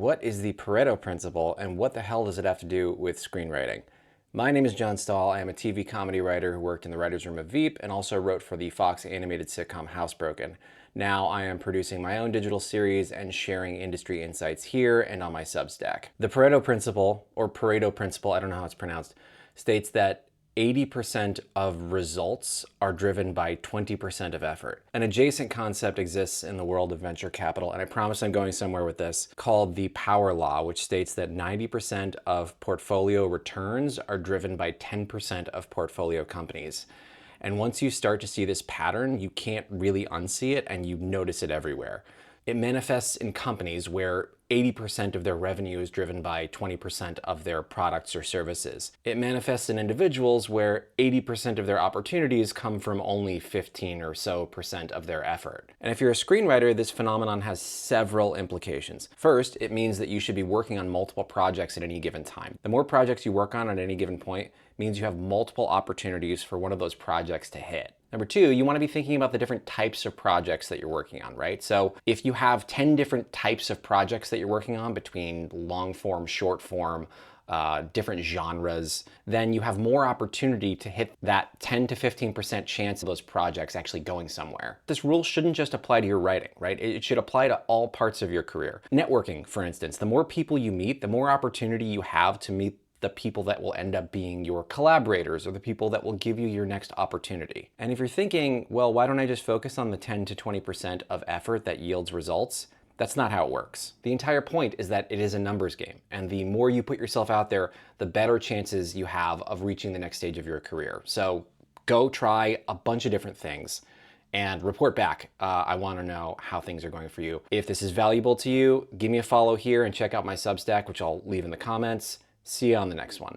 What is the Pareto Principle and what the hell does it have to do with screenwriting? My name is John Stahl. I am a TV comedy writer who worked in the writer's room of Veep and also wrote for the Fox animated sitcom Housebroken. Now I am producing my own digital series and sharing industry insights here and on my Substack. The Pareto Principle, or Pareto Principle, I don't know how it's pronounced, states that 80% of results are driven by 20% of effort. An adjacent concept exists in the world of venture capital, and I promise I'm going somewhere with this, called the power law, which states that 90% of portfolio returns are driven by 10% of portfolio companies. And once you start to see this pattern, you can't really unsee it and you notice it everywhere. It manifests in companies where 80% of their revenue is driven by 20% of their products or services. It manifests in individuals where 80% of their opportunities come from only 15 or so percent of their effort. And if you're a screenwriter, this phenomenon has several implications. First, it means that you should be working on multiple projects at any given time. The more projects you work on at any given point means you have multiple opportunities for one of those projects to hit. Number two, you want to be thinking about the different types of projects that you're working on, right? So if you have 10 different types of projects that you're working on between long form, short form, different genres, then you have more opportunity to hit that 10 to 15% chance of those projects actually going somewhere. This rule shouldn't just apply to your writing, right? It should apply to all parts of your career. Networking, for instance, the more people you meet, the more opportunity you have to meet the people that will end up being your collaborators or the people that will give you your next opportunity. And if you're thinking, well, why don't I just focus on the 10 to 20% of effort that yields results? That's not how it works. The entire point is that it is a numbers game. And the more you put yourself out there, the better chances you have of reaching the next stage of your career. So go try a bunch of different things and report back. I want to know how things are going for you. If this is valuable to you, give me a follow here and check out my Substack, which I'll leave in the comments. See you on the next one.